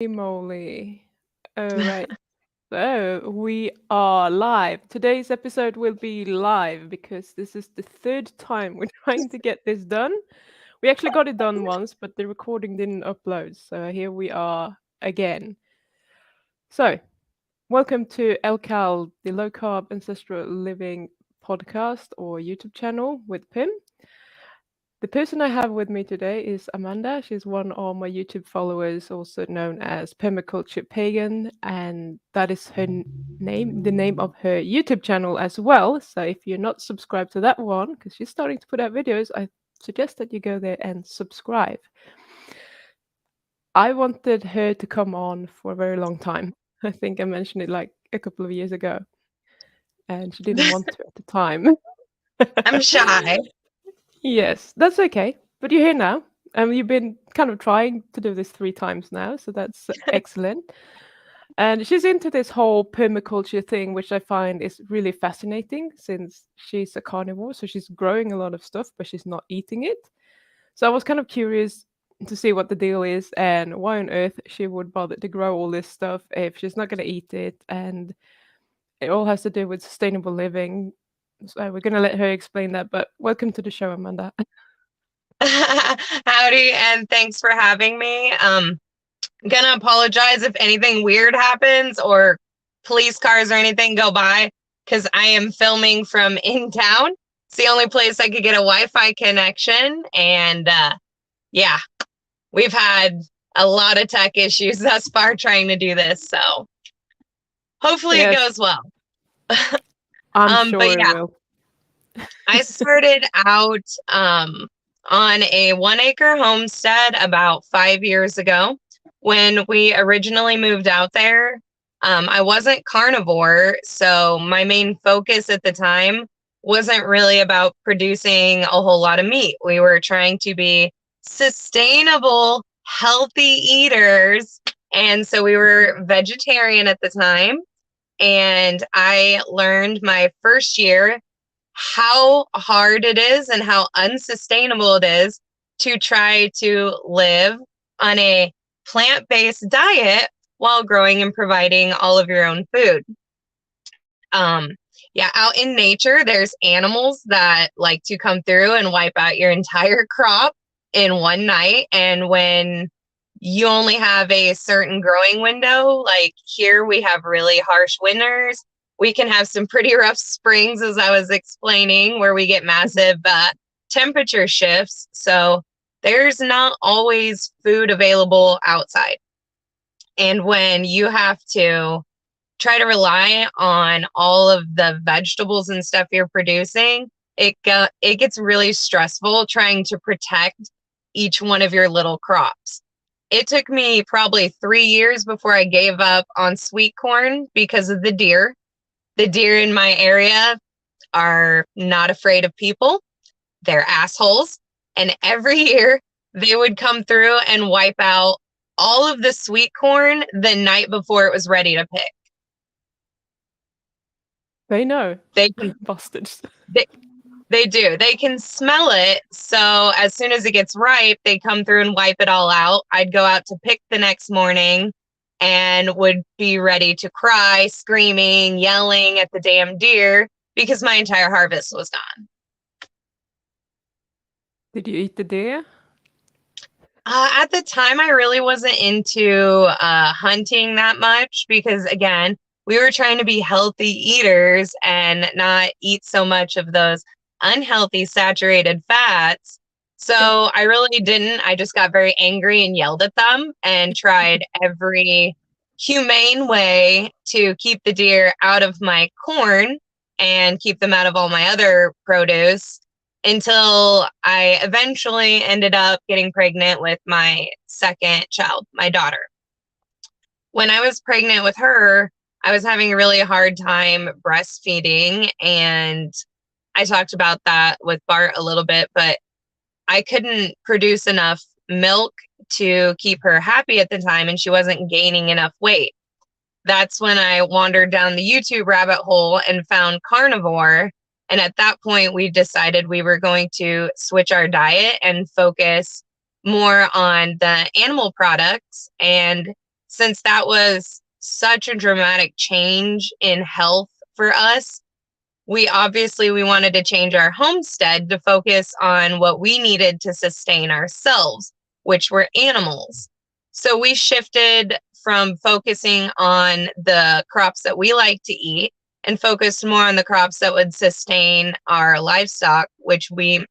Holy moly. All right. So we are live. Today's episode will be live because this is the third time we're trying to get this done. We actually got it done once, but the recording didn't upload. So here we are again. So, welcome to LCAL, the Low Carb Ancestral Living podcast or YouTube channel with Pim. The person I have with me today is Amanda. She's one of my YouTube followers, also known as Permaculture Pagan, and that is her name, the name of her YouTube channel as well. So if you're not subscribed to that one, because she's starting to put out videos, I suggest that you go there and subscribe. I wanted her to come on for a very long time. I think I mentioned it like a couple of years ago, and she didn't want to at the time. I'm shy. Yes, that's okay. But you're here now. You've been kind of trying to do this 3 times now, so that's excellent. And she's into this whole permaculture thing, which I find is really fascinating since she's a carnivore. So she's growing a lot of stuff, but she's not eating it. So I was kind of curious to see what the deal is and why on earth she would bother to grow all this stuff if she's not going to eat it. And it all has to do with sustainable living. So we're going to let her explain that. But welcome to the show, Amanda. Howdy, and thanks for having me. Gonna apologize if anything weird happens or police cars or anything go by, because I am filming from in town. It's the only place I could get a Wi-Fi connection, and yeah, we've had a lot of tech issues thus far trying to do this, so hopefully it Yes, goes well. I'm But sure it yeah, will. I started out on a 1 acre homestead about 5 years ago. When we originally moved out there, I wasn't carnivore, so my main focus at the time wasn't really about producing a whole lot of meat. We were trying to be sustainable, healthy eaters, and so we were vegetarian at the time. And I learned my first year how hard it is and how unsustainable it is to try to live on a plant-based diet while growing and providing all of your own food. Yeah, out in nature, there's animals that like to come through and wipe out your entire crop in one night. And when you only have a certain growing window, like here we have really harsh winters. We can have some pretty rough springs, as I was explaining, where we get massive temperature shifts. So there's not always food available outside. And when you have to try to rely on all of the vegetables and stuff you're producing, it gets really stressful trying to protect each one of your little crops. It took me probably 3 years before I gave up on sweet corn because of the deer. The deer in my area are not afraid of people. They're assholes. And every year they would come through and wipe out all of the sweet corn the night before it was ready to pick. They know, They can bastards. they, they do. They can smell it. So as soon as it gets ripe, they come through and wipe it all out. I'd go out to pick the next morning and would be ready to cry, screaming, yelling at the damn deer because my entire harvest was gone. Did you eat the deer? At the time, I really wasn't into hunting that much because, again, we were trying to be healthy eaters and not eat so much of those unhealthy saturated fats. Yeah. So I really didn't. I just got very angry and yelled at them and tried every humane way to keep the deer out of my corn and keep them out of all my other produce until I eventually ended up getting pregnant with my second child, my daughter. When I was pregnant with her, I was having a really hard time breastfeeding, and I talked about that with Bart a little bit, but I couldn't produce enough milk to keep her happy at the time, and she wasn't gaining enough weight. That's when I wandered down the YouTube rabbit hole and found Carnivore. And at that point, we decided we were going to switch our diet and focus more on the animal products. And since that was such a dramatic change in health for us, we wanted to change our homestead to focus on what we needed to sustain ourselves, which were animals. So we shifted from focusing on the crops that we like to eat and focused more on the crops that would sustain our livestock, which we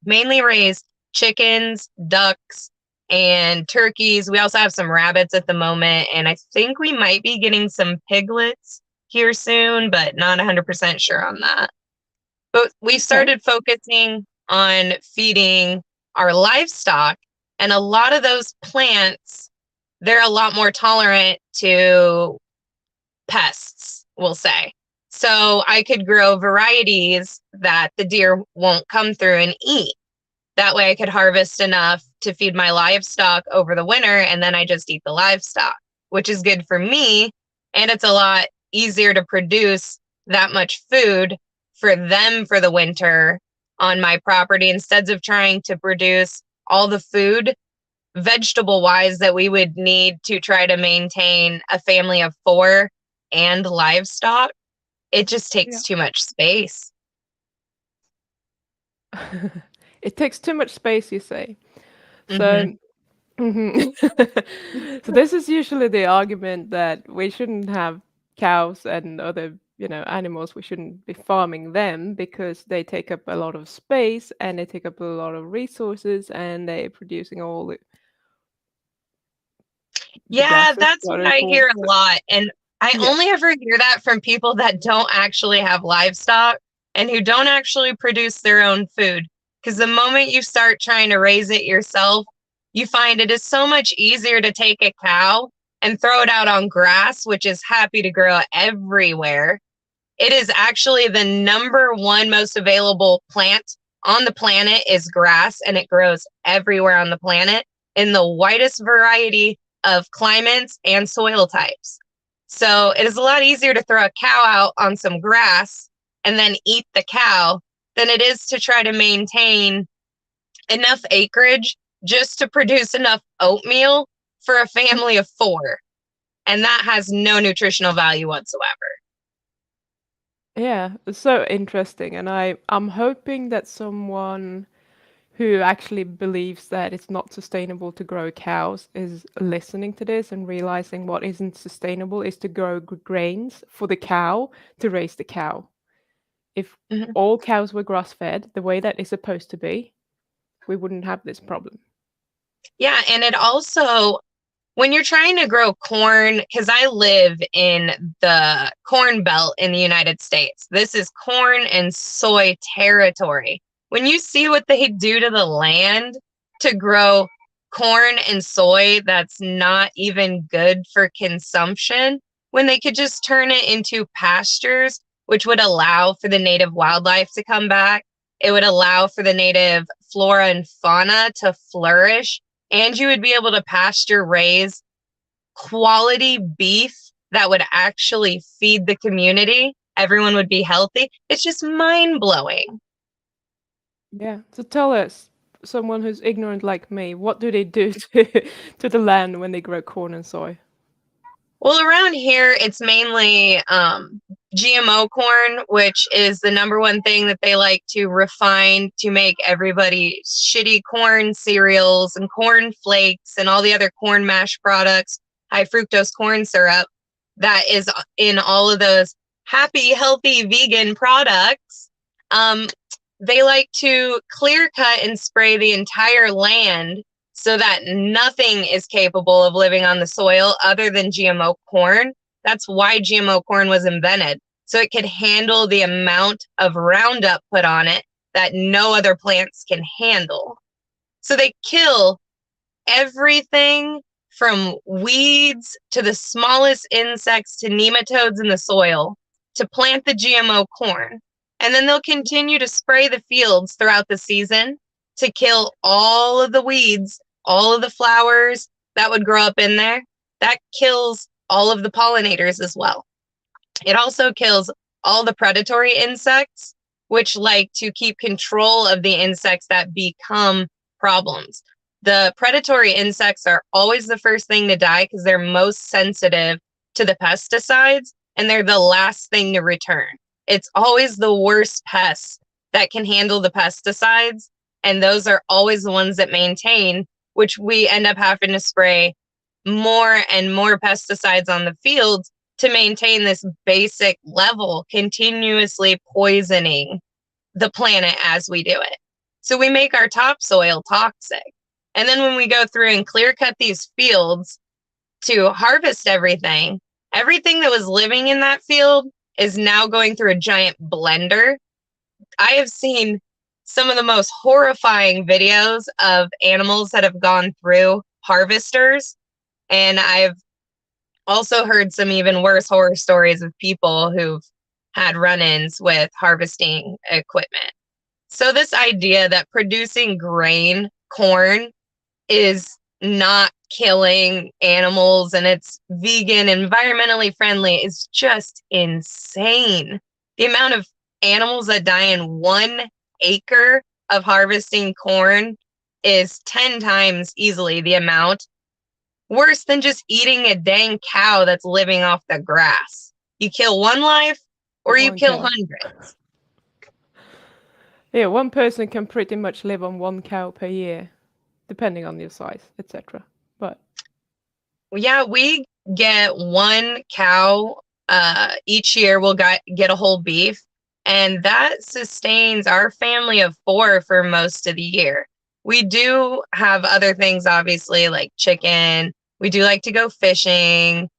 mainly raise chickens, ducks, and turkeys. We also have some rabbits at the moment, and I think we might be getting some piglets here soon, but not 100% sure on that. But we Okay. started focusing on feeding our livestock, and a lot of those plants, they're a lot more tolerant to pests, we'll say. So I could grow varieties that the deer won't come through and eat. That way I could harvest enough to feed my livestock over the winter, and then I just eat the livestock, which is good for me. And it's a lot easier to produce that much food for them for the winter on my property instead of trying to produce all the food vegetable wise that we would need to try to maintain a family of 4 and livestock. It just Yeah. takes too much space. It takes too much space, you say. Hmm. So, mhm. So this is usually the argument that we shouldn't have cows and other, animals. We shouldn't be farming them because they take up a lot of space and they take up a lot of resources and they're producing all the Yeah, gases that's that what are I called. hear a lot. And I Yeah. only ever hear that from people that don't actually have livestock and who don't actually produce their own food. Because the moment you start trying to raise it yourself, you find it is so much easier to take a cow and throw it out on grass, which is happy to grow everywhere. It is actually the number one most available plant on the planet is grass, and it grows everywhere on the planet in the widest variety of climates and soil types. So it is a lot easier to throw a cow out on some grass and then eat the cow than it is to try to maintain enough acreage just to produce enough oatmeal for a family of 4. And that has no nutritional value whatsoever. Yeah, it's so interesting. And I'm hoping that someone who actually believes that it's not sustainable to grow cows is listening to this and realizing what isn't sustainable is to grow grains for the cow to raise the cow. If Mhm. all cows were grass fed the way that is supposed to be, we wouldn't have this problem. Yeah, and it also, when you're trying to grow corn, because I live in the corn belt in the United States, this is corn and soy territory. When you see what they do to the land to grow corn and soy that's not even good for consumption, when they could just turn it into pastures, which would allow for the native wildlife to come back, it would allow for the native flora and fauna to flourish, and you would be able to pasture raise quality beef that would actually feed the community. Everyone would be healthy. It's just mind blowing. Yeah. So tell us, someone who's ignorant like me, what do they do to the land when they grow corn and soy? Well, around here, it's mainly GMO corn, which is the number one thing that they like to refine to make everybody shitty corn cereals and corn flakes and all the other corn mash products, high fructose corn syrup that is in all of those happy, healthy vegan products. Um, they like to clear cut and spray the entire land so that nothing is capable of living on the soil other than GMO corn. That's why GMO corn was invented. So it could handle the amount of Roundup put on it that no other plants can handle. So they kill everything from weeds to the smallest insects to nematodes in the soil to plant the GMO corn. And then they'll continue to spray the fields throughout the season to kill all of the weeds, all of the flowers that would grow up in there. That kills all of the pollinators as well. It also kills all the predatory insects, which like to keep control of the insects that become problems. The predatory insects are always the first thing to die because they're most sensitive to the pesticides, and they're the last thing to return. It's always the worst pests that can handle the pesticides, and those are always the ones that maintain, which we end up having to spray more and more pesticides on the fields to maintain this basic level, continuously poisoning the planet as we do it. So we make our topsoil toxic. And then when we go through and clear cut these fields to harvest everything that was living in that field is now going through a giant blender. I have seen some of the most horrifying videos of animals that have gone through harvesters. And I've also heard some even worse horror stories of people who've had run-ins with harvesting equipment. So this idea that producing grain, corn, is not killing animals and it's vegan, environmentally friendly is just insane. The amount of animals that die in 1 acre of harvesting corn is 10 times easily the amount. Worse than just eating a dang cow that's living off the grass. You kill one life or you One kill cow. hundreds. Yeah, one person can pretty much live on 1 cow per year, depending on your size, etc. But Yeah, we get 1 cow each year. We'll get a whole beef, and that sustains our family of 4 for most of the year. We do have other things, obviously, like chicken. We do like to go fishing.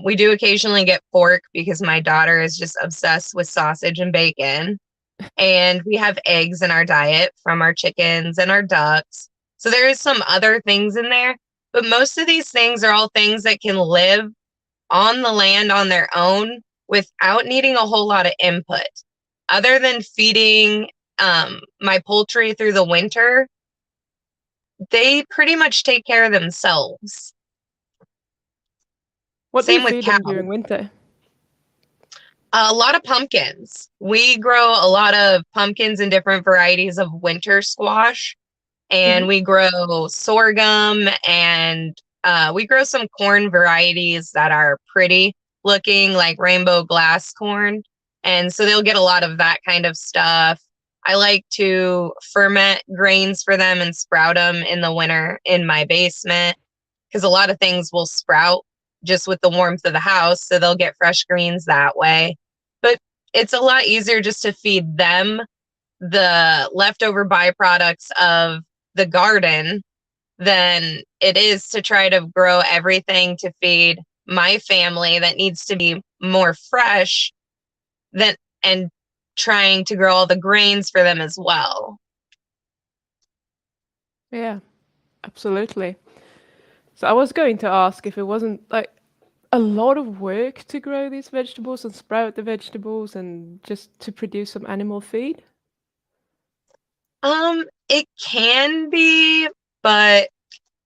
We do occasionally get pork because my daughter is just obsessed with sausage and bacon. And we have eggs in our diet from our chickens and our ducks. So there is some other things in there, but most of these things are all things that can live on the land on their own without needing a whole lot of input. Other than feeding my poultry through the winter, they pretty much take care of themselves. what do you Same with feed them cows. during winter? A lot of pumpkins. We grow a lot of pumpkins and different varieties of winter squash. And we grow sorghum, and we grow some corn varieties that are pretty looking, like rainbow glass corn. And so they'll get a lot of that kind of stuff. I like to ferment grains for them and sprout them in the winter in my basement because a lot of things will sprout just with the warmth of the house. So they'll get fresh greens that way. But it's a lot easier just to feed them the leftover byproducts of the garden than it is to try to grow everything to feed my family that needs to be more fresh than and trying to grow all the grains for them as well. Yeah, absolutely. So I was going to ask if it wasn't like a lot of work to grow these vegetables and sprout the vegetables and just to produce some animal feed. It can be, but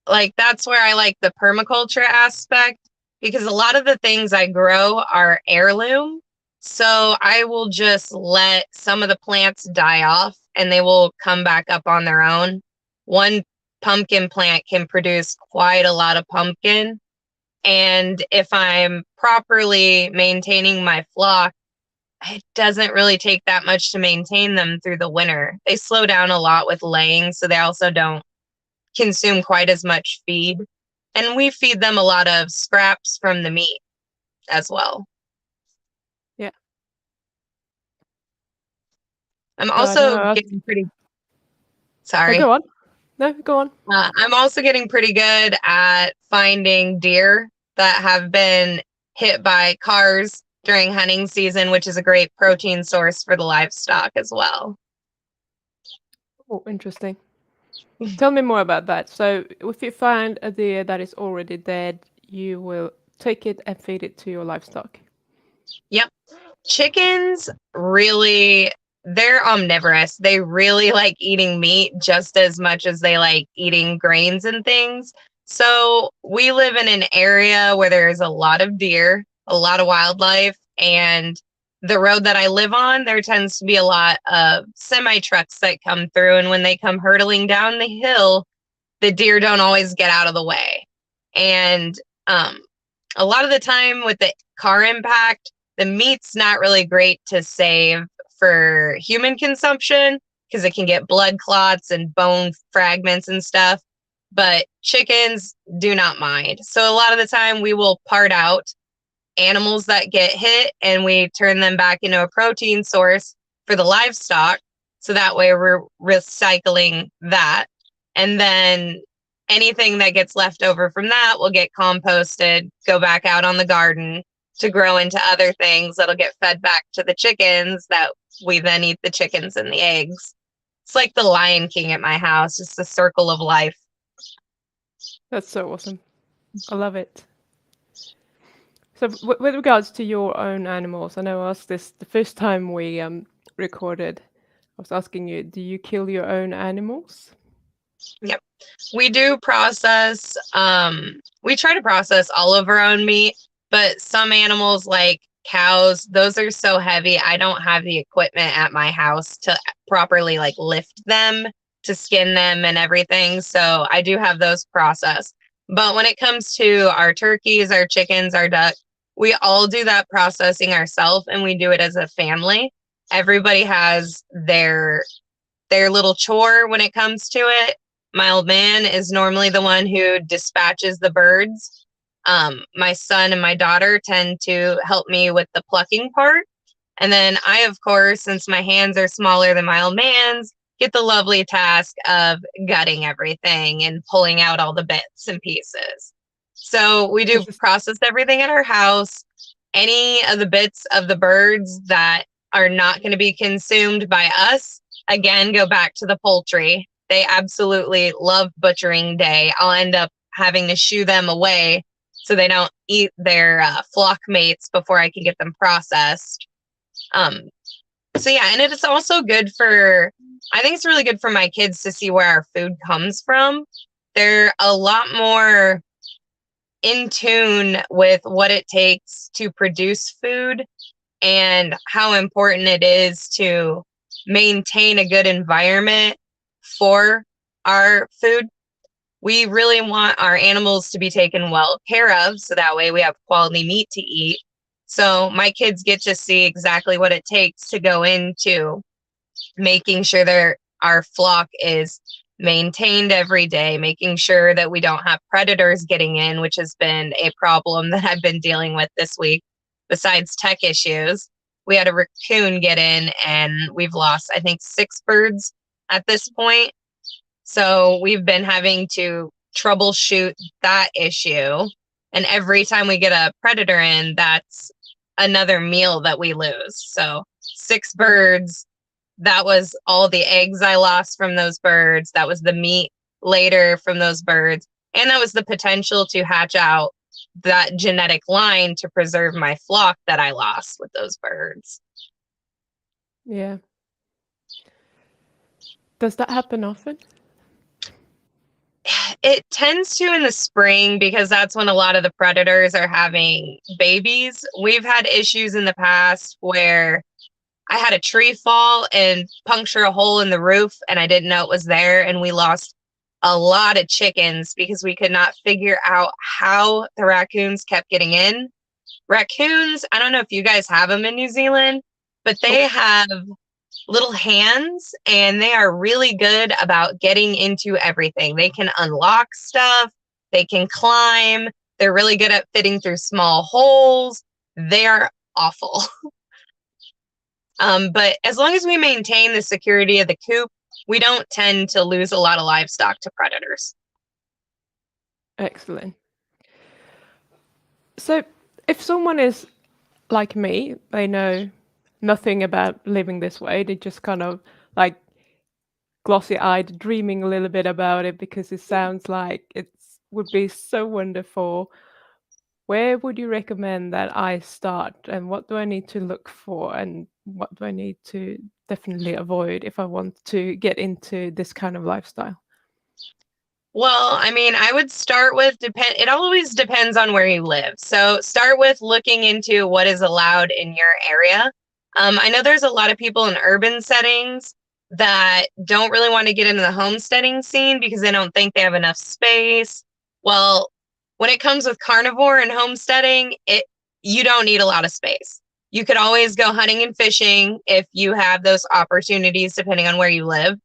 like that's where I like the permaculture aspect because a lot of the things I grow are heirloom. So I will just let some of the plants die off and they will come back up on their own. One pumpkin plant can produce quite a lot of pumpkin. And if I'm properly maintaining my flock, it doesn't really take that much to maintain them through the winter. They slow down a lot with laying, so they also don't consume quite as much feed. And we feed them a lot of scraps from the meat as well. Yeah. I'm So I don't also know. getting pretty, No, sorry. go on. No, go on. I'm also getting pretty good at finding deer that have been hit by cars during hunting season, which is a great protein source for the livestock as well. Oh, interesting. Tell me more about that. So if you find a deer that is already dead, you will take it and feed it to your livestock. Yep. Chickens really, they're omnivorous. They really like eating meat just as much as they like eating grains and things. So we live in an area where there's a lot of deer, a lot of wildlife, and the road that I live on, there tends to be a lot of semi trucks that come through. And when they come hurtling down the hill, the deer don't always get out of the way. And a lot of the time with the car impact, the meat's not really great to save for human consumption because it can get blood clots and bone fragments and stuff. But chickens do not mind. So a lot of the time we will part out animals that get hit and we turn them back into a protein source for the livestock. So that way we're recycling that. And then anything that gets left over from that will get composted, go back out on the garden to grow into other things that'll get fed back to the chickens that we then eat the chickens and the eggs. It's like the Lion King at my house, just a circle of life. That's so awesome. I love it. So with regards to your own animals, I know I asked this the first time we recorded. I was asking you, do you kill your own animals? Yep. We do process, we try to process all of our own meat, but some animals like cows, those are so heavy. I don't have the equipment at my house to properly like lift them, to skin them and everything. So I do have those processed. But when it comes to our turkeys, our chickens, our duck, we all do that processing ourselves, and we do it as a family. Everybody has their little chore when it comes to it. My old man is normally the one who dispatches the birds. My son and my daughter tend to help me with the plucking part. And then I, of course, since my hands are smaller than my old man's, get the lovely task of gutting everything and pulling out all the bits and pieces. So we do process everything at our house. Any of the bits of the birds that are not going to be consumed by us, again, go back to the poultry. They absolutely love butchering day. I'll end up having to shoo them away so they don't eat their flock mates before I can get them processed. So yeah, and it is also good for, I think it's really good for my kids to see where our food comes from. They're a lot more in tune with what it takes to produce food and how important it is to maintain a good environment for our food. We really want our animals to be taken well care of, so that way we have quality meat to eat. So my kids get to see exactly what it takes to go into making sure our flock is maintained every day, making sure that we don't have predators getting in, which has been a problem that I've been dealing with this week. Besides tech issues, we had a raccoon get in and we've lost, I think, 6 birds at this point. So we've been having to troubleshoot that issue. And every time we get a predator in, that's another meal that we lose. So 6 birds, that was all the eggs I lost from those birds. That was the meat later from those birds. And that was the potential to hatch out that genetic line to preserve my flock that I lost with those birds. Yeah. Does that happen often? It tends to in the spring because that's when a lot of the predators are having babies. We've had issues in the past where I had a tree fall and puncture a hole in the roof and I didn't know it was there, and we lost a lot of chickens because we could not figure out how the raccoons kept getting in. Raccoons, I don't know if you guys have them in New Zealand, but they have little hands and they are really good about getting into everything. They can unlock stuff, they can climb, they're really good at fitting through small holes. They are awful. But as long as we maintain the security of the coop, we don't tend to lose a lot of livestock to predators. Excellent. So if someone is like me, they know nothing about living this way. They just kind of like glossy-eyed, dreaming a little bit about it because it sounds like it would be so wonderful. Where would you recommend that I start, and what do I need to look for, and what do I need to definitely avoid if I want to get into this kind of lifestyle? Well, I mean, I would start with it always depends on where you live. So start with looking into what is allowed in your area. I know there's a lot of people in urban settings that don't really want to get into the homesteading scene because they don't think they have enough space. Well, when it comes with carnivore and homesteading, you don't need a lot of space. You could always go hunting and fishing if you have those opportunities, depending on where you live.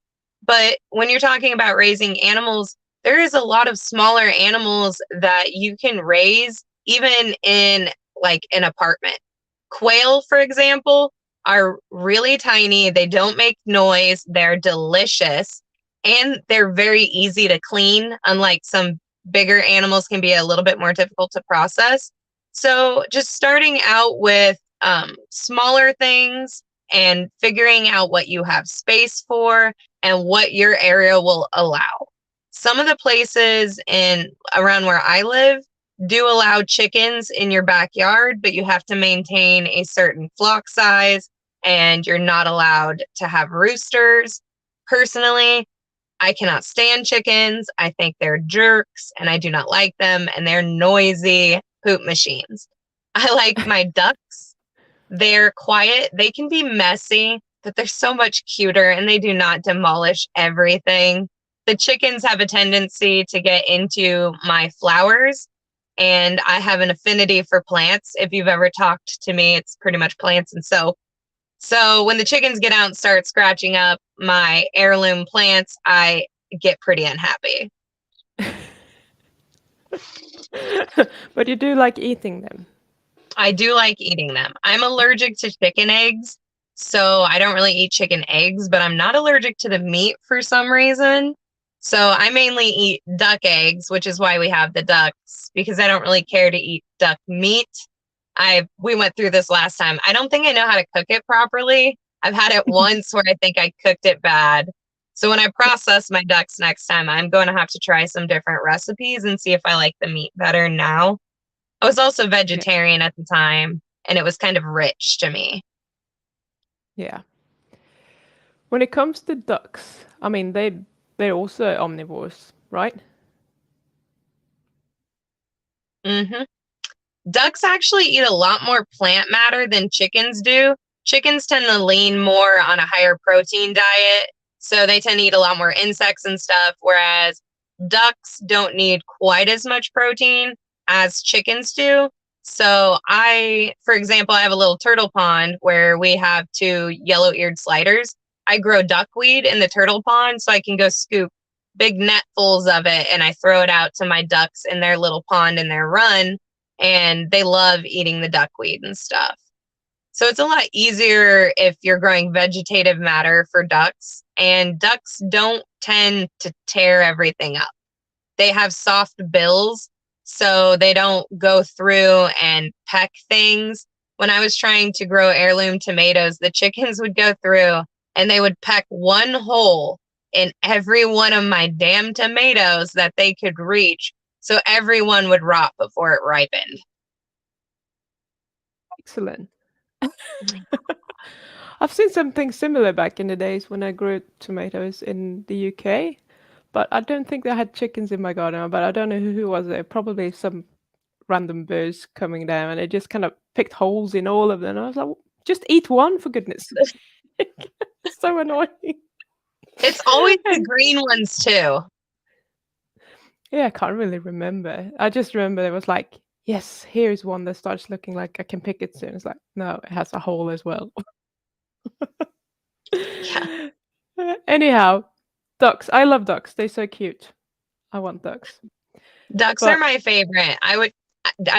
But when you're talking about raising animals, there is a lot of smaller animals that you can raise even in like an apartment. Quail, for example, are really tiny. They don't make noise. They're delicious and they're very easy to clean, unlike some bigger animals can be a little bit more difficult to process. So just starting out with smaller things and figuring out what you have space for and what your area will allow. Some of the places in around where I live do allow chickens in your backyard, but you have to maintain a certain flock size and you're not allowed to have roosters. Personally, I cannot stand chickens. I think they're jerks and I do not like them and they're noisy poop machines. I like my ducks. They're quiet. They can be messy, but they're so much cuter and they do not demolish everything. The chickens have a tendency to get into my flowers, and I have an affinity for plants. If you've ever talked to me, it's pretty much plants and soap. So when the chickens get out and start scratching up my heirloom plants, I get pretty unhappy. But you do like eating them. I do like eating them. I'm allergic to chicken eggs, so I don't really eat chicken eggs, but I'm not allergic to the meat for some reason. So I mainly eat duck eggs, which is why we have the ducks, because I don't really care to eat duck meat. We went through this last time. I don't think I know how to cook it properly. I've had it once where I think I cooked it bad. So when I process my ducks next time, I'm going to have to try some different recipes and see if I like the meat better now. I was also Yeah. vegetarian at the time, and it was kind of rich to me. Yeah. When it comes to ducks, I mean they're also omnivores, right? hmm Ducks actually eat a lot more plant matter than chickens do. Chickens tend to lean more on a higher protein diet, so they tend to eat a lot more insects and stuff, whereas ducks don't need quite as much protein as chickens do. So for example, I have a little turtle pond where we have two yellow-eared sliders. I grow duckweed in the turtle pond so I can go scoop big netfuls of it and I throw it out to my ducks in their little pond in their run, and they love eating the duckweed and stuff. So it's a lot easier if you're growing vegetative matter for ducks, and ducks don't tend to tear everything up. They have soft bills, so they don't go through and peck things. When I was trying to grow heirloom tomatoes, the chickens would go through and they would peck one hole in every one of my damn tomatoes that they could reach. So everyone would rot before it ripened. Excellent. I've seen something similar back in the days when I grew tomatoes in the UK, but I don't think they had chickens in my garden. But I don't know who was it. Probably some random birds coming down, and they just kind of picked holes in all of them. I was like, just eat one for goodness sake. So annoying. It's always the And green ones too. yeah, I can't really remember. I just remember there was like, yes, here's one that starts looking like I can pick it soon. It's like, no, it has a hole as well. Yeah. Anyhow, ducks. I love ducks. They're so cute. I want ducks. Ducks are But my favorite. I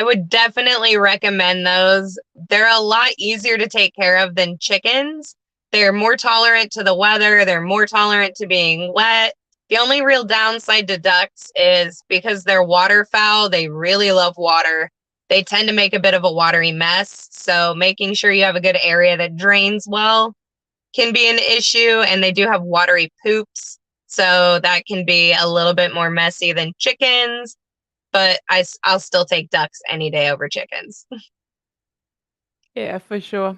would definitely recommend those. They're a lot easier to take care of than chickens. They're more tolerant to the weather, they're more tolerant to being wet. The only real downside to ducks is because they're waterfowl, they really love water. They tend to make a bit of a watery mess, so making sure you have a good area that drains well can be an issue, and they do have watery poops, so that can be a little bit more messy than chickens, but I'll still take ducks any day over chickens. yeah, for sure.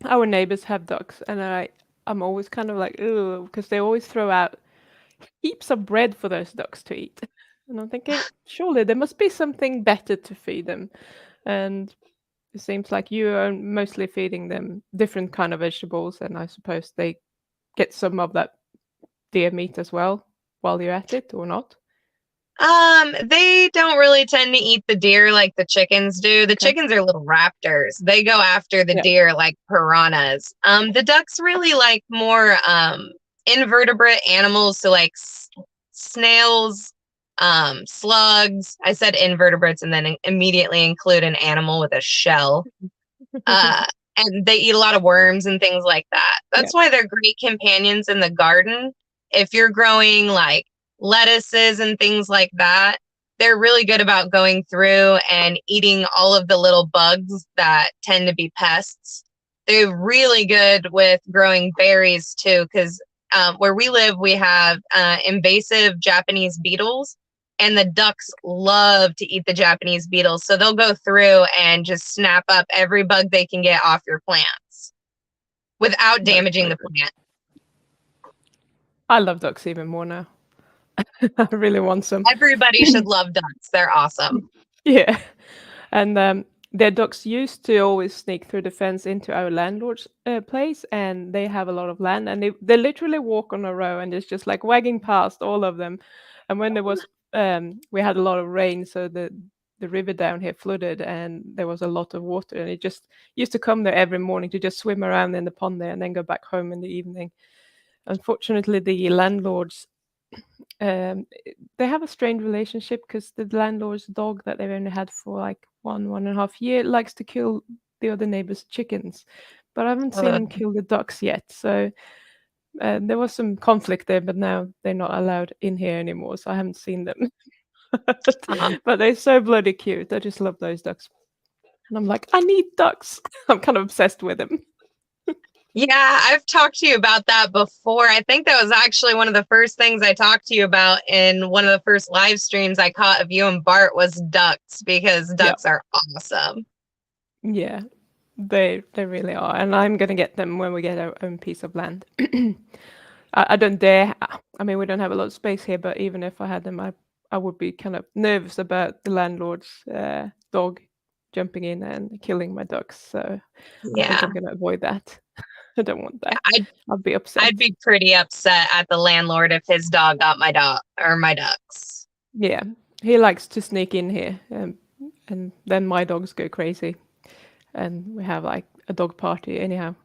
Our neighbors have ducks, and I'm always kind of like, ooh, because they always throw out heaps of bread for those ducks to eat. And I'm thinking, surely there must be something better to feed them. And it seems like you are mostly feeding them different kind of vegetables, and I suppose they get some of that deer meat as well while you're at it, or not? They don't really tend to eat the deer like the chickens do. The Okay. chickens are little raptors. They go after the Yeah. deer like piranhas. The ducks really like more invertebrate animals, so like snails, slugs. I said invertebrates and then immediately include an animal with a shell. Uh, and they eat a lot of worms and things like that. Yeah. That's why they're great companions in the garden. If you're growing like lettuces and things like that, they're really good about going through and eating all of the little bugs that tend to be pests. They're really good with growing berries too, because where we live, we have invasive Japanese beetles, and the ducks love to eat the Japanese beetles. So they'll go through and just snap up every bug they can get off your plants without That's damaging so the good. plant. I love ducks even more now. I really want some. Everybody should love ducks. They're awesome. Yeah. And their dogs used to always sneak through the fence into our landlord's place, and they have a lot of land, and they literally walk on a row, and it's just like wagging past all of them. And when there was, we had a lot of rain, so the river down here flooded, and there was a lot of water, and it just used to come there every morning to just swim around in the pond there, and then go back home in the evening. Unfortunately, the landlords they have a strange relationship because the landlord's dog that they've only had for like 1.5 year likes to kill the other neighbor's chickens, but I haven't seen Uh, him kill the ducks yet. So there was some conflict there, but now they're not allowed in here anymore, so I haven't seen them. um, But they're so bloody cute. I just love those ducks, and I'm like, I need ducks. I'm kind of obsessed with them. yeah, I've talked to you about that before. I think that was actually one of the first things I talked to you about in one of the first live streams I caught of you and Bart was ducks, because Yeah, ducks are awesome. yeah, they really are, and I'm gonna get them when we get our own piece of land. I don't dare. I mean, we don't have a lot of space here, but even if I had them, I would be kind of nervous about the landlord's dog jumping in and killing my ducks. So I think Yeah, I'm going to avoid that. I don't want that. I'd I'll be I'd upset. be pretty upset at the landlord if his dog got my dog or my ducks. Yeah, he likes to sneak in here, and then my dogs go crazy, and we have like a dog party. Anyhow,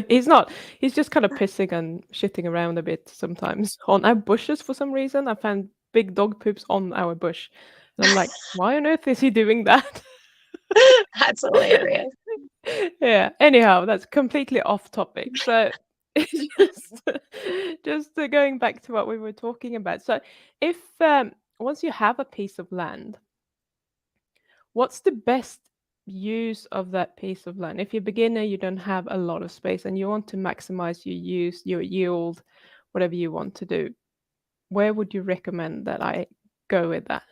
he's not. He's just kind of pissing and shitting around a bit sometimes on our bushes for some reason. I found big dog poops on our bush, and I'm like, why on earth is he doing that? That's hilarious. Yeah. Anyhow, that's completely off topic. So just going back to what we were talking about. So if once you have a piece of land, what's the best use of that piece of land? If you're a beginner, you don't have a lot of space and you want to maximize your use, your yield, whatever you want to do, where would you recommend that I go with that?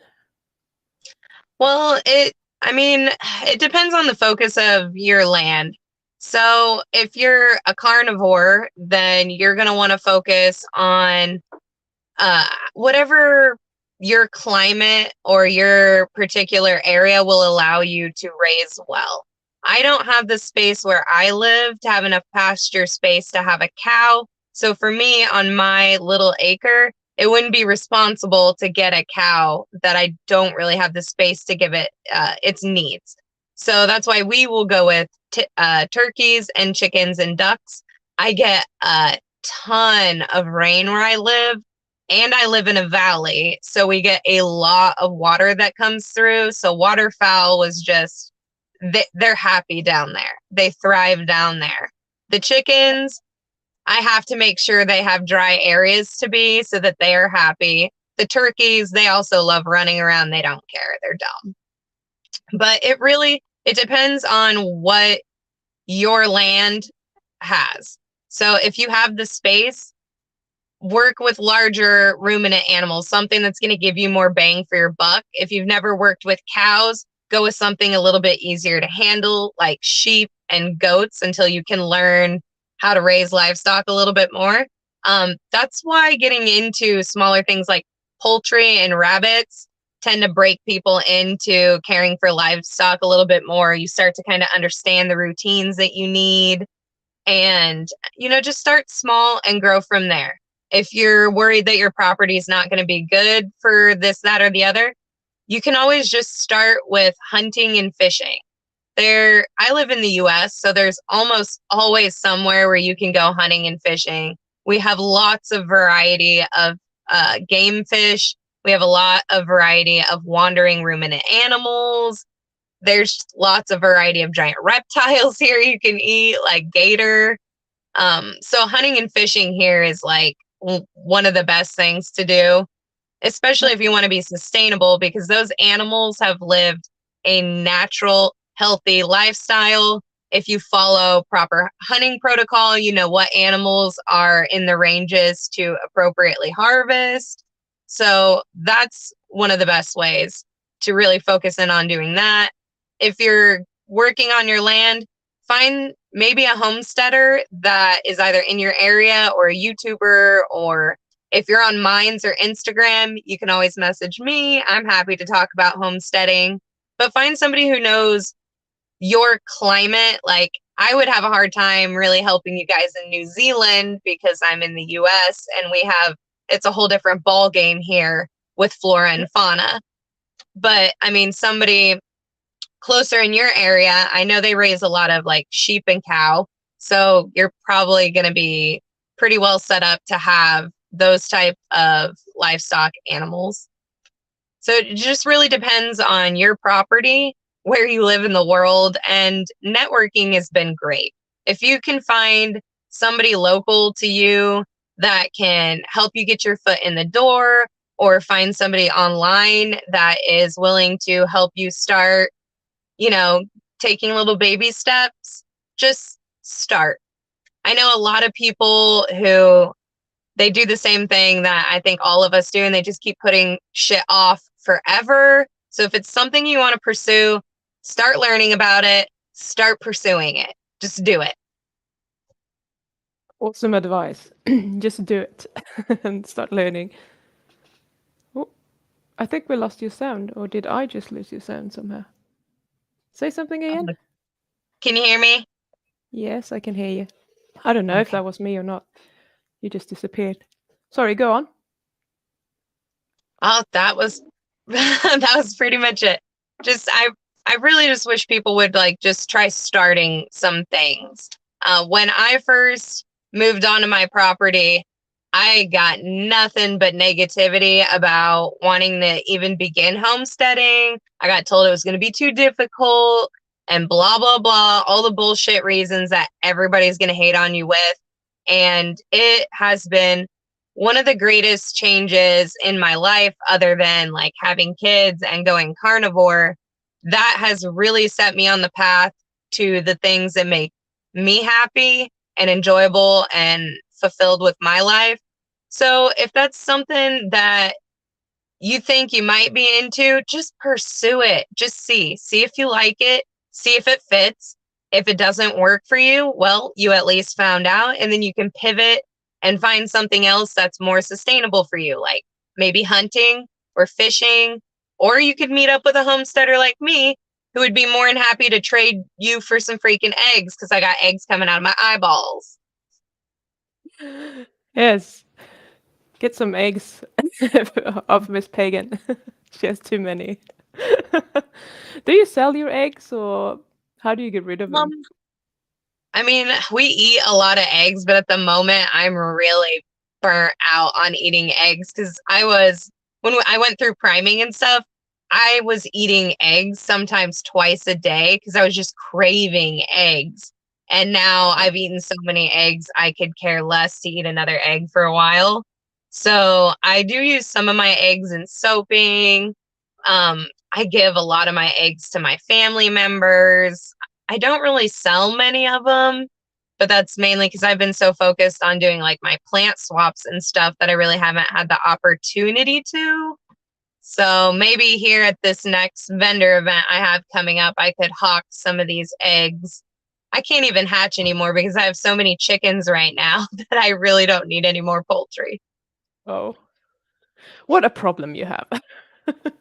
Well, I mean, it depends on the focus of your land. So if you're a carnivore, then you're going to want to focus on whatever your climate or your particular area will allow you to raise well. I don't have the space where I live to have enough pasture space to have a cow. So for me, on my little acre, it wouldn't be responsible to get a cow that I don't really have the space to give it its needs. So that's why we will go with turkeys and chickens and ducks. I get a ton of rain where I live, and I live in a valley, so we get a lot of water that comes through. So waterfowl was just, they're happy down there. They thrive down there. The chickens, I have to make sure they have dry areas to be so that they are happy. The turkeys, they also love running around. They don't care. They're dumb. But it depends on what your land has. So if you have the space, work with larger ruminant animals, something that's going to give you more bang for your buck. If you've never worked with cows, go with something a little bit easier to handle, like sheep and goats, until you can learn how to raise livestock a little bit more. That's why getting into smaller things like poultry and rabbits tend to break people into caring for livestock a little bit more. You start to kind of understand the routines that you need. and, just start small and grow from there. If you're worried that your property is not going to be good for this, that, or the other, you can always just start with hunting and fishing. I live in the US, so there's almost always somewhere where you can go hunting and fishing. We have lots of variety of game fish. We have a lot of variety of wandering ruminant animals. There's lots of variety of giant reptiles here you can eat, like gator. So hunting and fishing here is like one of the best things to do, especially if you want to be sustainable, because those animals have lived a natural, healthy lifestyle. If you follow proper hunting protocol, you know what animals are in the ranges to appropriately harvest. So that's one of the best ways to really focus in on doing that. If you're working on your land, find maybe a homesteader that is either in your area or a YouTuber, or if you're on Minds or Instagram, you can always message me. I'm happy to talk about homesteading, but find somebody who knows your climate. Like, I would have a hard time really helping you guys in New Zealand because I'm in the US and it's a whole different ball game here with flora and fauna. But I mean, somebody closer in your area, I know they raise a lot of like sheep and cow. So you're probably going to be pretty well set up to have those type of livestock animals. So it just really depends on your property, where you live in the world, and networking has been great. If you can find somebody local to you that can help you get your foot in the door, or find somebody online that is willing to help you start, taking little baby steps, just start. I know a lot of people who they do the same thing that I think all of us do, and they just keep putting shit off forever. So if it's something you want to pursue, start learning about it, start pursuing it. Just do it. Awesome advice. Just do it and start learning. Oh, I think we lost your sound, or did I just lose your sound somehow? Say something again. Can you hear me? Yes, I can hear you. I don't know if Okay. that was me or not. You just disappeared. Sorry, go on. Oh, that was that was pretty much it. Just I really just wish people would like just try starting some things. When I first moved onto my property, I got nothing but negativity about wanting to even begin homesteading. I got told it was going to be too difficult and blah, blah, blah, all the bullshit reasons that everybody's going to hate on you with. And it has been one of the greatest changes in my life, other than like having kids and going carnivore. That has really set me on the path to the things that make me happy and enjoyable and fulfilled with my life. So if that's something that you think you might be into, just pursue it. Just see if you like it, see if it fits. If it doesn't work for you, well, you at least found out, and then you can pivot and find something else that's more sustainable for you, like maybe hunting or fishing, or you could meet up with a homesteader like me who would be more than happy to trade you for some freaking eggs, because I got eggs coming out of my eyeballs. Yes, get some eggs of Miss Pagan. She has too many. Do you sell your eggs, or how do you get rid of them? Um, I mean, we eat a lot of eggs, but at the moment, I'm really burnt out on eating eggs, because when I went through priming and stuff, I was eating eggs sometimes twice a day because I was just craving eggs. And now I've eaten so many eggs, I could care less to eat another egg for a while. So I do use some of my eggs in soaping. I give a lot of my eggs to my family members. I don't really sell many of them, but that's mainly because I've been so focused on doing like my plant swaps and stuff that I really haven't had the opportunity to. So maybe here at this next vendor event I have coming up, I could hawk some of these eggs. I can't even hatch anymore because I have so many chickens right now that I really don't need any more poultry. Oh, what a problem you have.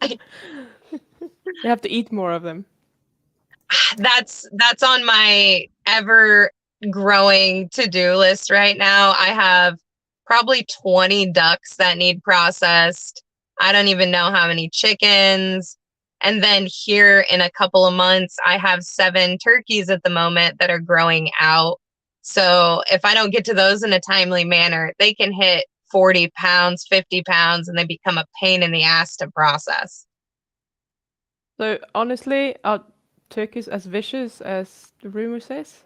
You have to eat more of them. That's on my ever growing to-do list right now. I have probably 20 ducks that need processed. I don't even know how many chickens. And then here in a couple of months, I have 7 turkeys at the moment that are growing out. So if I don't get to those in a timely manner, they can hit 40 pounds, 50 pounds, and they become a pain in the ass to process. So honestly, are turkeys as vicious as the rumor says?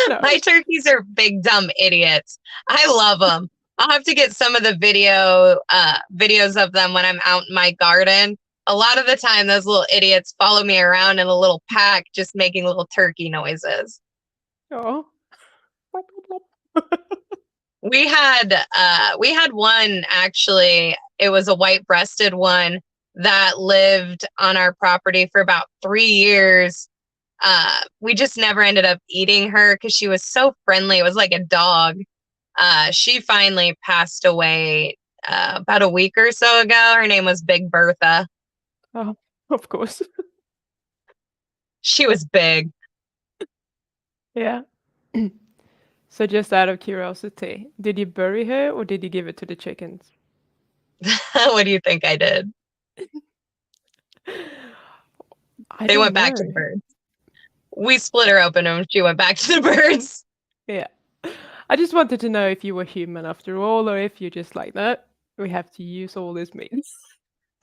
My No. turkeys are big dumb idiots. I love them. I'll have to get some of the videos of them when I'm out in my garden. A lot of the time, those little idiots follow me around in a little pack, just making little turkey noises. Oh. We had one actually. It was a white-breasted one that lived on our property for about 3 years. We just never ended up eating her because she was so friendly. It was like a dog. She finally passed away about a week or so ago. Her name was Big Bertha. Oh, of course. She was big. Yeah. So just out of curiosity, did you bury her or did you give it to the chickens? What do you think I did? I They don't went back to know. the birds. We split her open and she went back to the birds. Yeah. I just wanted to know if you were human after all, or if you're just like, no, we have to use all this meat.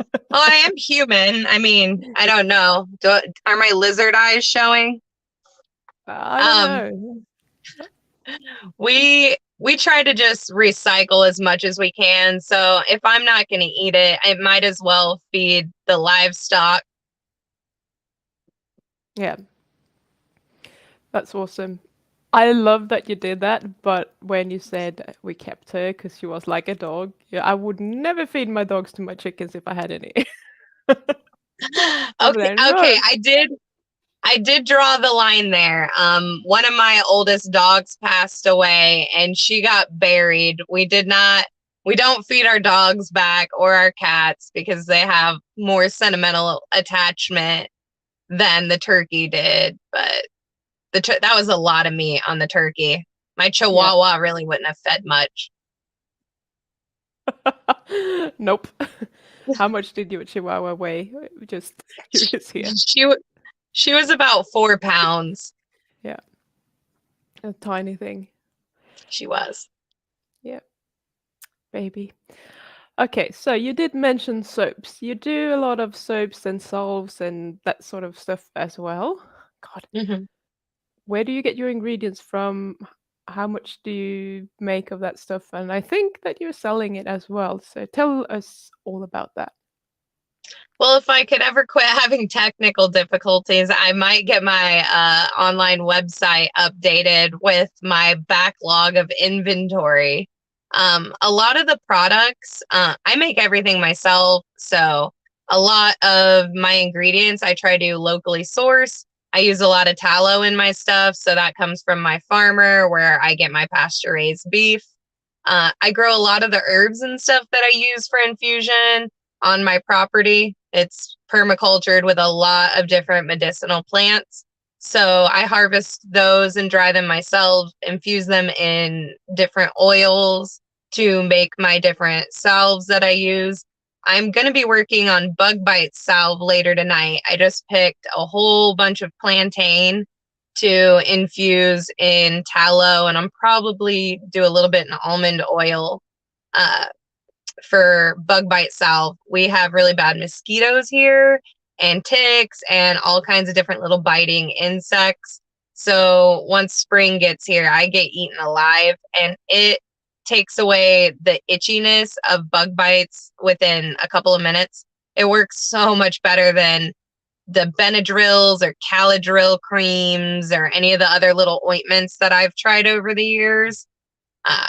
Oh, I am human. I mean, I don't know. Are my lizard eyes showing? I don't Um, know. we try to just recycle as much as we can. So if I'm not going to eat it, I might as well feed the livestock. Yeah, that's awesome. I love that you did that, but when you said we kept her because she was like a dog, yeah, I would never feed my dogs to my chickens if I had any. I'd be Okay, like, okay, no. I did draw the line there. One of my oldest dogs passed away and she got buried. We don't feed our dogs back or our cats because they have more sentimental attachment than the turkey did. But that was a lot of meat on the turkey. My Yeah. chihuahua really wouldn't have fed much. Nope. How much did your chihuahua weigh? Just curious here. She she was about 4 pounds. Yeah, a tiny thing. She was. Yeah, baby. Okay, so you did mention soaps. You do a lot of soaps and salves and that sort of stuff as well. God, Mhm. where do you get your ingredients from? How much do you make of that stuff? And I think that you're selling it as well. So tell us all about that. Well, if I could ever quit having technical difficulties, I might get my online website updated with my backlog of inventory. A lot of the products, I make everything myself. So a lot of my ingredients I try to locally source. I use a lot of tallow in my stuff. So that comes from my farmer where I get my pasture raised beef. I grow a lot of the herbs and stuff that I use for infusion on my property. It's permacultured with a lot of different medicinal plants. So I harvest those and dry them myself, infuse them in different oils to make my different salves that I use. I'm going to be working on bug bite salve later tonight. I just picked a whole bunch of plantain to infuse in tallow, and I'm probably do a little bit in almond oil uh, for bug bite salve. We have really bad mosquitoes here and ticks and all kinds of different little biting insects. So once spring gets here, I get eaten alive and it takes away the itchiness of bug bites within a couple of minutes. It works so much better than the Benadryls or Caladryl creams or any of the other little ointments that I've tried over the years.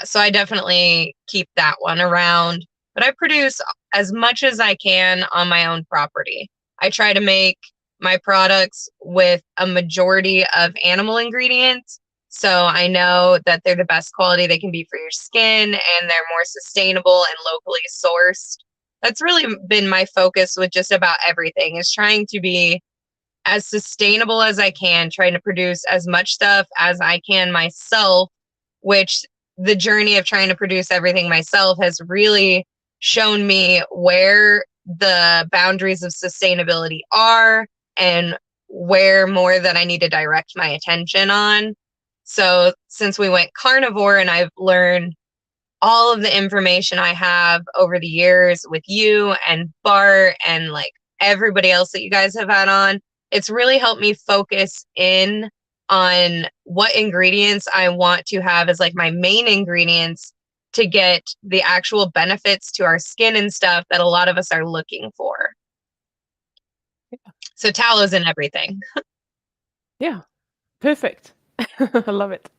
So I definitely keep that one around. But I produce as much as I can on my own property. I try to make my products with a majority of animal ingredients. So I know that they're the best quality they can be for your skin and they're more sustainable and locally sourced. That's really been my focus with just about everything is trying to be as sustainable as I can, trying to produce as much stuff as I can myself, which the journey of trying to produce everything myself has really shown me where the boundaries of sustainability are and where more that I need to direct my attention on. So since we went carnivore and I've learned all of the information I have over the years with you and Bart and like everybody else that you guys have had on, it's really helped me focus in on what ingredients I want to have as like my main ingredients to get the actual benefits to our skin and stuff that a lot of us are looking for. So tallow's in everything. Yeah, perfect. I love it.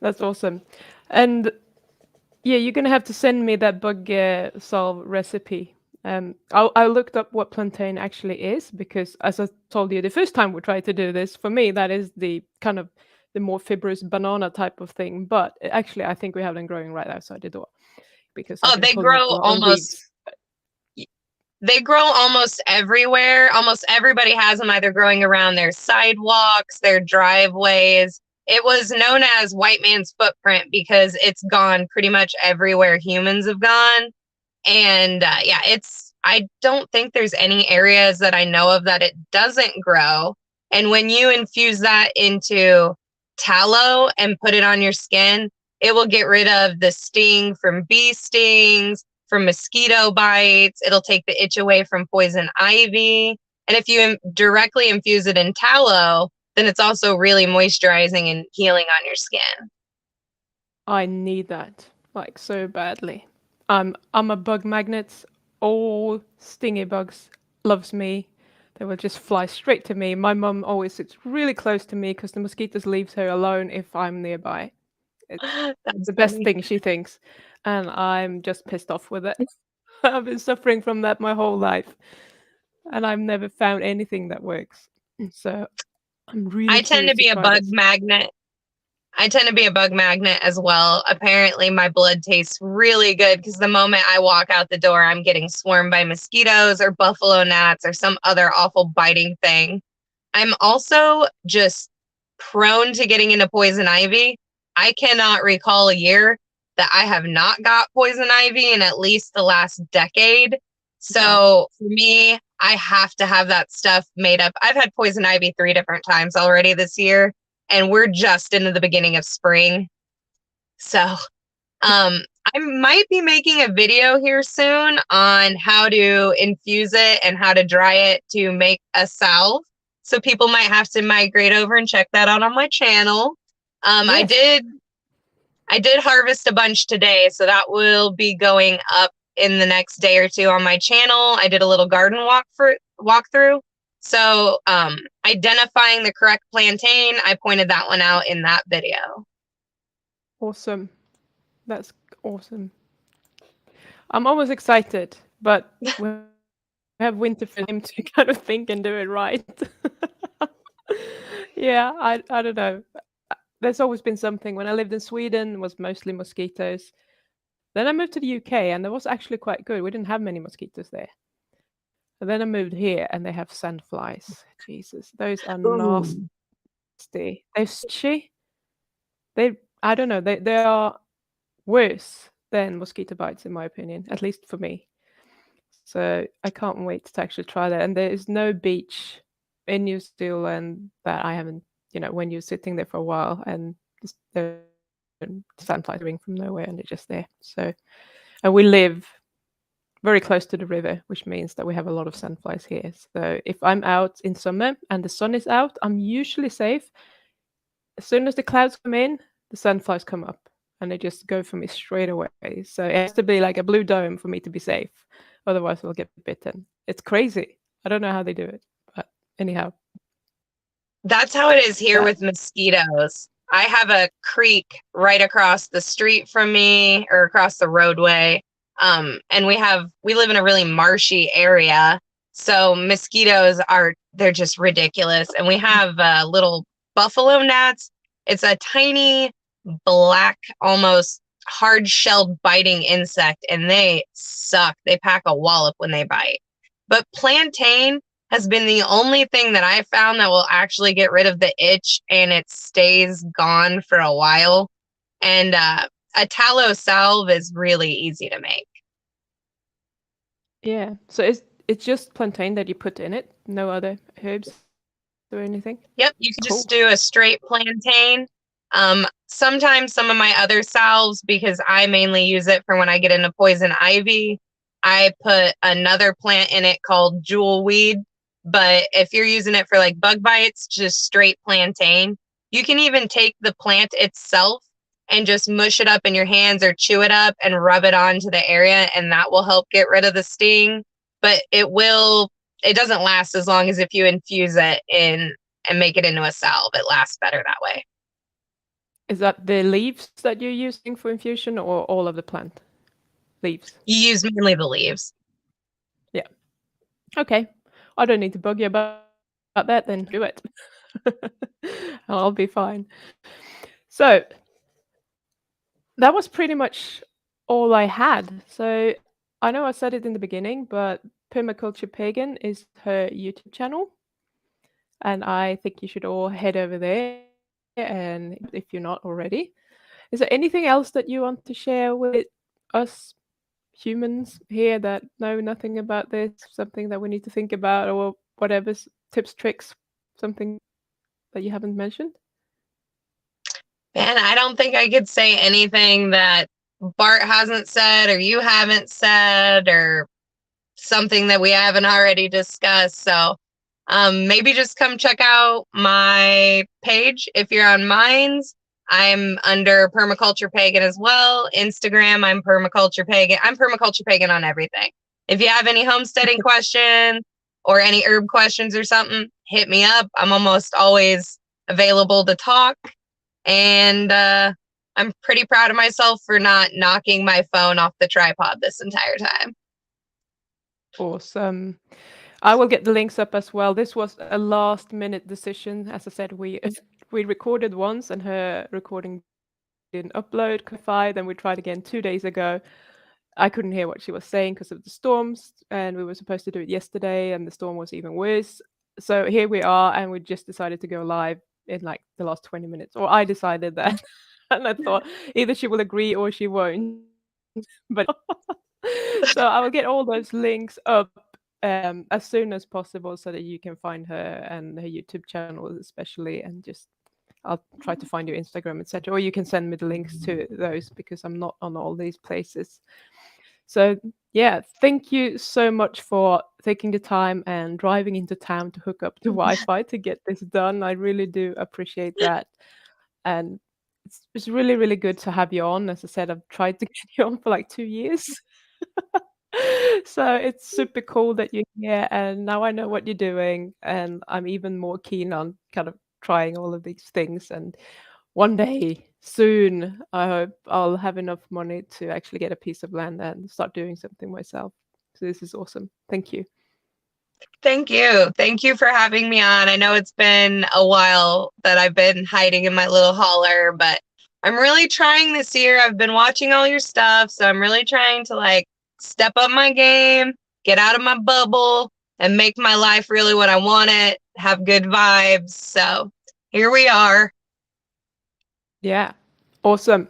That's awesome. And yeah, you're gonna have to send me that bug salve recipe. I looked up what plantain actually is because, as I told you the first time we tried to do this, for me that is the kind of the more fibrous banana type of thing. But actually, I think we have them growing right outside the door because I've Oh, been pulling up a lot of weeds. they grow almost everywhere. Almost everybody has them either growing around their sidewalks, their driveways. It was known as white man's footprint because it's gone pretty much everywhere humans have gone. And yeah, I don't think there's any areas that I know of that it doesn't grow. And when you infuse that into tallow and put it on your skin, it will get rid of the sting from bee stings, from mosquito bites. It'll take the itch away from poison ivy. And if you directly infuse it in tallow, then it's also really moisturizing and healing on your skin. I need that like so badly. I'm a bug magnet. All stingy bugs loves me. They will just fly straight to me. My mum always sits really close to me because the mosquitoes leaves her alone if I'm nearby. It's That's the best funny. thing she thinks, and I'm just pissed off with it. I've been suffering from that my whole life, and I've never found anything that works. So I'm really I tend to curious to be a try bug this. magnet. I tend to be a bug magnet as well. Apparently, my blood tastes really good because the moment I walk out the door, I'm getting swarmed by mosquitoes or buffalo gnats or some other awful biting thing. I'm also just prone to getting into poison ivy. I cannot recall a year that I have not got poison ivy in at least the last decade. Wow. So for me, I have to have that stuff made up. I've had poison ivy 3 different times already this year, and we're just into the beginning of spring. So I might be making a video here soon on how to infuse it and how to dry it to make a salve. So people might have to migrate over and check that out on my channel. I Yes. did harvest a bunch today, so that will be going up in the next day or two on my channel. I did a little garden walkthrough. So identifying the correct plantain, I pointed that one out in that video. Awesome. That's awesome. I'm almost excited, but we have winter for him to kind of think and do it right. Yeah, I don't know. There's always been something. When I lived in Sweden, it was mostly mosquitoes. Then I moved to the UK, and it was actually quite good. We didn't have many mosquitoes there. And then I moved here, and they have sandflies. Jesus, those are Ooh. nasty. They're itchy. I don't know. They are worse than mosquito bites, in my opinion, at least for me. So I can't wait to actually try that. And there is no beach in New Zealand that I haven't, when you're sitting there for a while and just the sandflies coming from nowhere and they're just there. So, and we live very close to the river, which means that we have a lot of sandflies here. So if I'm out in summer and the sun is out, I'm usually safe. As soon as the clouds come in, the sandflies come up and they just go for me straight away. So it has to be like a blue dome for me to be safe. Otherwise, I'll get bitten. It's crazy. I don't know how they do it, but anyhow, That's how it is here that with mosquitoes. I have a creek right across the street from me or across the roadway. And we live in a really marshy area. So mosquitoes they're just ridiculous. And we have little buffalo gnats. It's a tiny black, almost hard shelled biting insect, and they suck. They pack a wallop when they bite. But plantain has been the only thing that I found that will actually get rid of the itch and it stays gone for a while. And a tallow salve is really easy to make. Yeah. So it's just plantain that you put in it, no other herbs or anything? Yep, Cool. you could just do a straight plantain. Sometimes some of my other salves, because I mainly use it for when I get into poison ivy, I put another plant in it called jewel weed. But if you're using it for like bug bites, just straight plantain. You can even take the plant itself and just mush it up in your hands or chew it up and rub it onto the area, and that will help get rid of the sting. But it doesn't last as long as if you infuse it in and make it into a salve. It lasts better that way. Is that the leaves that you're using for infusion or all of the plant? Leaves. You use mainly the leaves. Yeah. Okay. I don't need to bug you about that then. Just do it. I'll be fine. So that was pretty much all I had. So I know I said it in the beginning, but Permaculture Pagan is her YouTube channel. And I think you should all head over there and if you're not already. Is there anything else that you want to share with us humans here that know nothing about this, something that we need to think about, or whatever tips, tricks, something that you haven't mentioned? Man, I don't think I could say anything that Bart hasn't said or you haven't said or something that we haven't already discussed. So maybe just come check out my page if you're on Minds. I'm under Permaculture Pagan as well. Instagram, I'm Permaculture Pagan. I'm Permaculture Pagan on everything. If you have any homesteading questions or any herb questions or something, hit me up. I'm almost always available to talk. And I'm pretty proud of myself for not knocking my phone off the tripod this entire time. Awesome. I will get the links up as well. This was a last minute decision. As I said, we we recorded once and her recording didn't upload, clarify. Then we tried again 2 days ago. I couldn't hear what she was saying because of the storms, and we were supposed to do it yesterday, and the storm was even worse. So here we are, and we just decided to go live in like the last 20 minutes, or I decided that. And I thought either she will agree or she won't. But so I will get all those links up as soon as possible so that you can find her and her YouTube channel especially, and just I'll try to find your Instagram, etc. Or you can send me the links to those because I'm not on all these places. So yeah, thank you so much for taking the time and driving into town to hook up the Wi-Fi to get this done. I really do appreciate that. And it's really, really good to have you on. As I said, I've tried to get you on for like 2 years. So it's super cool that you're here, and now I know what you're doing, and I'm even more keen on kind of trying all of these things. And one day soon, I hope I'll have enough money to actually get a piece of land and start doing something myself. So this is awesome. Thank you. Thank you. Thank you for having me on. I know it's been a while that I've been hiding in my little holler, but I'm really trying this year. I've been watching all your stuff, so I'm really trying to like step up my game, get out of my bubble, and make my life really what I want it, have good vibes. So here we are. Yeah, awesome.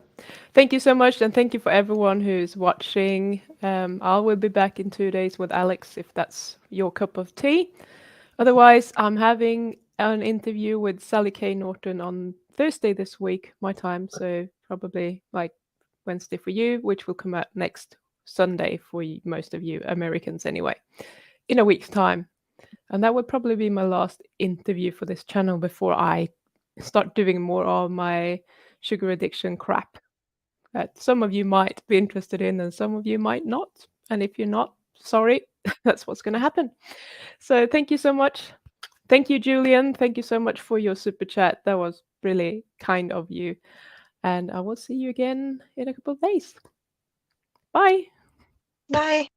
Thank you so much, and thank you for everyone who's watching. I will be back in 2 days with Alex if that's your cup of tea. Otherwise, I'm having an interview with Sally K. Norton on Thursday this week, my time, so probably like Wednesday for you, which will come out next Sunday for most of you Americans anyway, in a week's time. And that would probably be my last interview for this channel before I start doing more of my sugar addiction crap that some of you might be interested in and some of you might not. And if you're not, sorry, that's what's going to happen. So thank you so much. Thank you, Julian. Thank you so much for your super chat. That was really kind of you. And I will see you again in a couple of days. Bye. Bye.